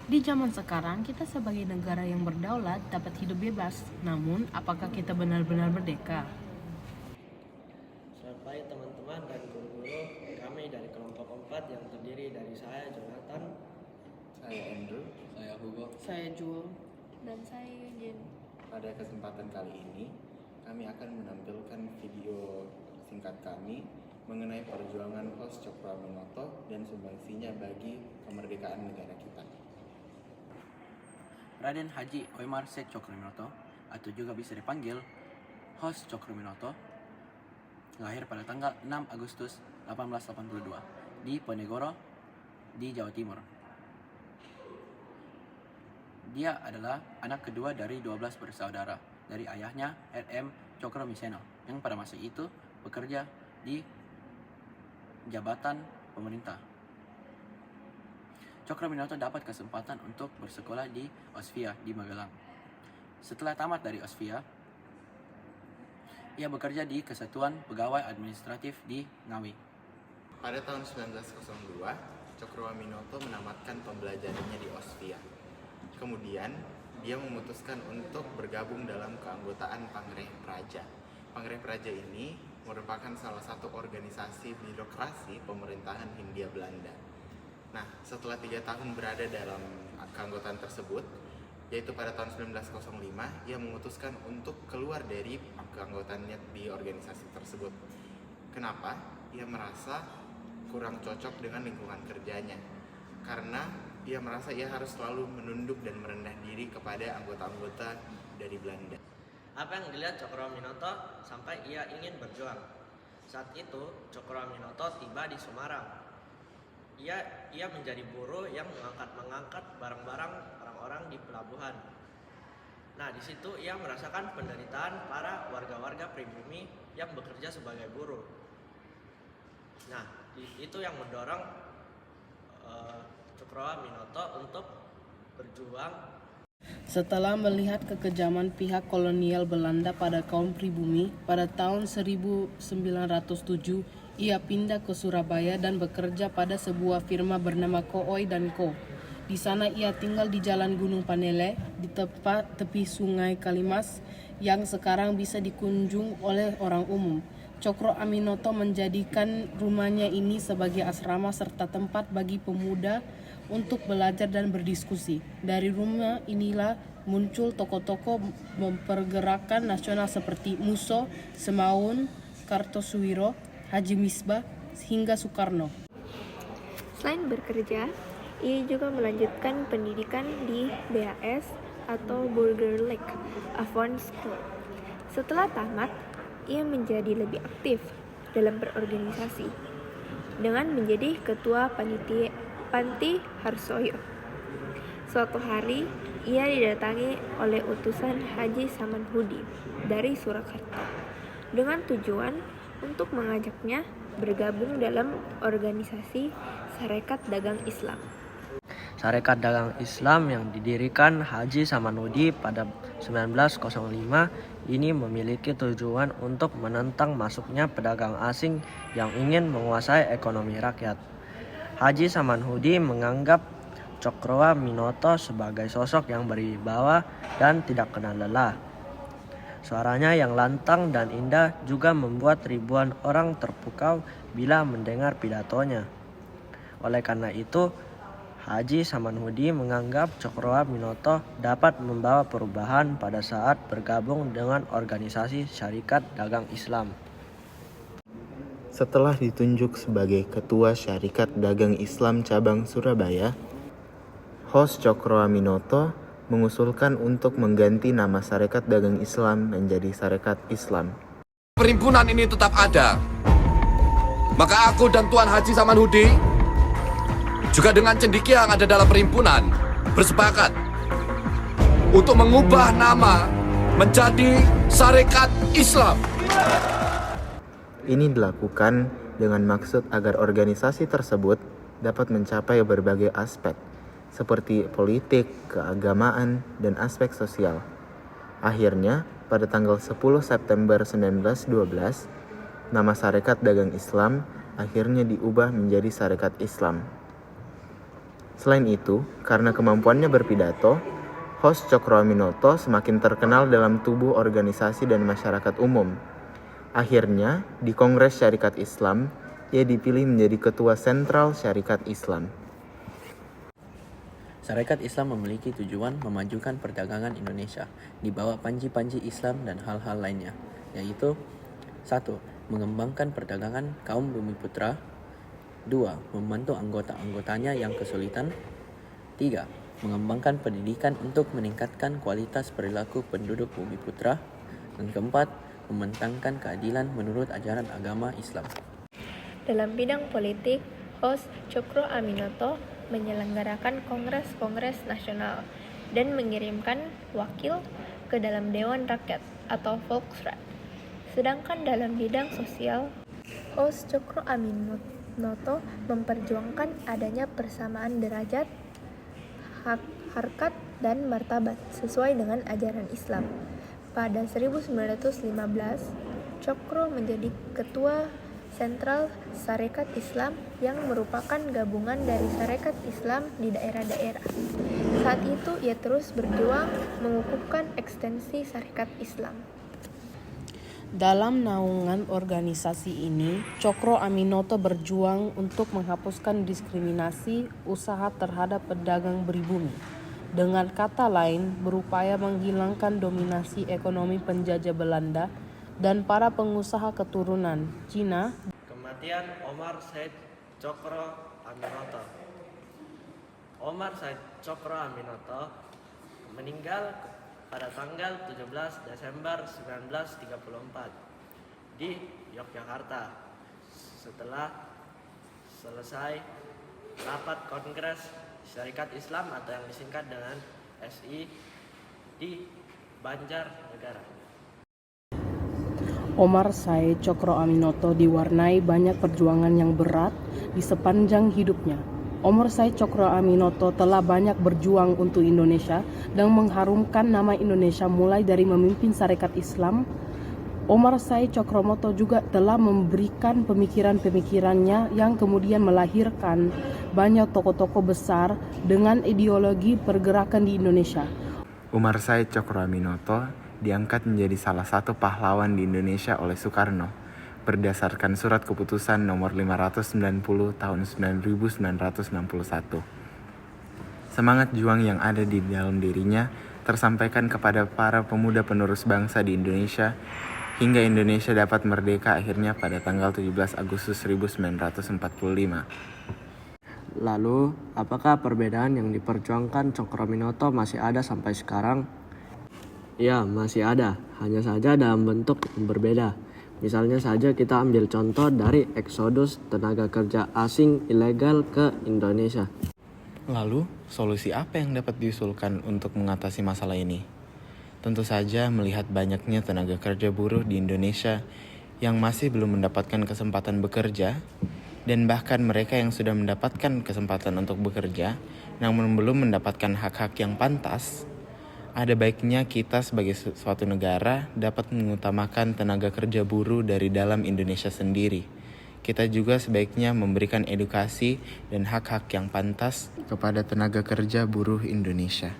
Di zaman sekarang, kita sebagai negara yang berdaulat dapat hidup bebas. Namun, apakah kita benar-benar merdeka? Selamat pagi teman-teman dan guru-guru. Kami dari kelompok 4 yang terdiri dari saya, Jonathan, Saya Andrew. Saya Hugo. Saya Jul. Dan saya Yujin. Pada kesempatan kali ini, kami akan menampilkan video singkat kami mengenai perjuangan Hos Cokroaminoto dan sumbangsinya bagi kemerdekaan negara kita. Raden Haji Oimar Set Cokroaminoto atau juga bisa dipanggil Hos Cokroaminoto lahir pada tanggal 6 Agustus 1882 di Ponegoro di Jawa Timur. Dia adalah anak kedua dari 12 bersaudara dari ayahnya R.M. Cokromiseno yang pada masa itu bekerja di jabatan pemerintah. Cokroaminoto dapat kesempatan untuk bersekolah di Osvia di Magelang. Setelah tamat dari Osvia, ia bekerja di Kesatuan Pegawai Administratif di Ngawi. Pada tahun 1902, Cokroaminoto menamatkan pembelajarannya di Osvia. Kemudian, dia memutuskan untuk bergabung dalam keanggotaan Pangreh Praja. Pangreh Praja ini merupakan salah satu organisasi birokrasi pemerintahan Hindia Belanda. Nah, setelah 3 tahun berada dalam keanggotaan tersebut, yaitu pada tahun 1905, ia memutuskan untuk keluar dari keanggotaannya di organisasi tersebut. Kenapa? Ia merasa kurang cocok dengan lingkungan kerjanya, karena ia merasa ia harus selalu menunduk dan merendah diri kepada anggota-anggota dari Belanda. apa yang dilihat Cokroaminoto sampai ia ingin berjuang? Saat itu, Cokroaminoto tiba di Semarang. Ia menjadi buruh yang mengangkat barang-barang orang-orang di pelabuhan. Nah, di situ ia merasakan penderitaan para warga-warga pribumi yang bekerja sebagai buruh. Nah, itu yang mendorong Cokroaminoto untuk berjuang. Setelah melihat kekejaman pihak kolonial Belanda pada kaum pribumi, pada tahun 1907 ia pindah ke Surabaya dan bekerja pada sebuah firma bernama Kooi & Co. Di sana ia tinggal di Jalan Gunung Panele, di tepi Sungai Kalimas yang sekarang bisa dikunjung oleh orang umum. Cokroaminoto menjadikan rumahnya ini sebagai asrama serta tempat bagi pemuda untuk belajar dan berdiskusi. Dari rumah inilah muncul tokoh-tokoh mempergerakan nasional seperti Musso, Semaun, Kartosuwiro, Haji Misbah, hingga Soekarno. Selain bekerja, ia juga melanjutkan pendidikan di BHS atau Burgerlijk Avon School. Setelah tamat, ia menjadi lebih aktif dalam berorganisasi dengan menjadi ketua Panti Harsoyo. Suatu hari, ia didatangi oleh utusan Haji Samanhudi dari Surakarta dengan tujuan untuk mengajaknya bergabung dalam organisasi Sarekat Dagang Islam. Sarekat Dagang Islam yang didirikan Haji Samanhudi pada 1905 ini memiliki tujuan untuk menentang masuknya pedagang asing yang ingin menguasai ekonomi rakyat. Haji Samanhudi menganggap Cokroaminoto sebagai sosok yang berwibawa dan tidak kenal lelah. Suaranya yang lantang dan indah juga membuat ribuan orang terpukau bila mendengar pidatonya. Oleh karena itu, Haji Samanhudi menganggap Cokroaminoto dapat membawa perubahan pada saat bergabung dengan organisasi Syarikat Dagang Islam. Setelah ditunjuk sebagai Ketua Syarikat Dagang Islam Cabang Surabaya, Hos Cokroaminoto mengusulkan untuk mengganti nama Sarekat Dagang Islam menjadi Sarekat Islam. Perhimpunan ini tetap ada. Maka aku dan Tuan Haji Samanhudi juga dengan cendekia yang ada dalam perhimpunan bersepakat untuk mengubah nama menjadi Sarekat Islam. Ini dilakukan dengan maksud agar organisasi tersebut dapat mencapai berbagai aspek, seperti politik, keagamaan, dan aspek sosial. Akhirnya, pada tanggal 10 September 1912, nama Sarekat Dagang Islam akhirnya diubah menjadi Sarekat Islam. Selain itu, karena kemampuannya berpidato, Host Cokroaminoto semakin terkenal dalam tubuh organisasi dan masyarakat umum. Akhirnya, di Kongres Syarikat Islam, ia dipilih menjadi Ketua Sentral Syarikat Islam. Syarikat Islam memiliki tujuan memajukan perdagangan Indonesia di bawah panji-panji Islam dan hal-hal lainnya, yaitu 1. Mengembangkan perdagangan kaum Bumiputra. 2. Membantu anggota-anggotanya yang kesulitan. 3. Mengembangkan pendidikan untuk meningkatkan kualitas perilaku penduduk Bumiputra. Dan keempat, membentangkan keadilan menurut ajaran agama Islam. Dalam bidang politik, Host Cokroaminoto menyelenggarakan kongres-kongres nasional dan mengirimkan wakil ke dalam Dewan Rakyat atau Volksrat. Sedangkan dalam bidang sosial, Host Cokroaminoto memperjuangkan adanya persamaan derajat, harkat, dan martabat sesuai dengan ajaran Islam. Pada 1915, Cokro menjadi Ketua Sentral Syarikat Islam yang merupakan gabungan dari syarikat Islam di daerah-daerah. Saat itu ia terus berjuang mengukuhkan ekstensi syarikat Islam. Dalam naungan organisasi ini, Cokroaminoto berjuang untuk menghapuskan diskriminasi usaha terhadap pedagang pribumi. Dengan kata lain, berupaya menghilangkan dominasi ekonomi penjajah Belanda dan para pengusaha keturunan Cina. Kematian Omar Said Cokroaminoto. Omar Said Cokroaminoto meninggal pada tanggal 17 Desember 1934 di Yogyakarta setelah selesai rapat Kongres Syarikat Islam atau yang disingkat dengan SI di Banjarnegara. Omar Said Cokroaminoto diwarnai banyak perjuangan yang berat di sepanjang hidupnya. Omar Said Cokroaminoto telah banyak berjuang untuk Indonesia dan mengharumkan nama Indonesia mulai dari memimpin Syarikat Islam. Omar Said Cokroaminoto juga telah memberikan pemikiran-pemikirannya yang kemudian melahirkan banyak tokoh-tokoh besar dengan ideologi pergerakan di Indonesia. Umar Said Cokroaminoto diangkat menjadi salah satu pahlawan di Indonesia oleh Soekarno berdasarkan Surat Keputusan nomor 590 tahun 1961. Semangat juang yang ada di dalam dirinya tersampaikan kepada para pemuda penerus bangsa di Indonesia hingga Indonesia dapat merdeka akhirnya pada tanggal 17 Agustus 1945. Lalu, apakah perbedaan yang diperjuangkan Cokroaminoto masih ada sampai sekarang? Ya, masih ada, hanya saja dalam bentuk yang berbeda. Misalnya saja kita ambil contoh dari eksodus tenaga kerja asing ilegal ke Indonesia. Lalu, solusi apa yang dapat diusulkan untuk mengatasi masalah ini? Tentu saja melihat banyaknya tenaga kerja buruh di Indonesia yang masih belum mendapatkan kesempatan bekerja, dan bahkan mereka yang sudah mendapatkan kesempatan untuk bekerja, namun belum mendapatkan hak-hak yang pantas. Ada baiknya kita sebagai suatu negara dapat mengutamakan tenaga kerja buruh dari dalam Indonesia sendiri. Kita juga sebaiknya memberikan edukasi dan hak-hak yang pantas kepada tenaga kerja buruh Indonesia.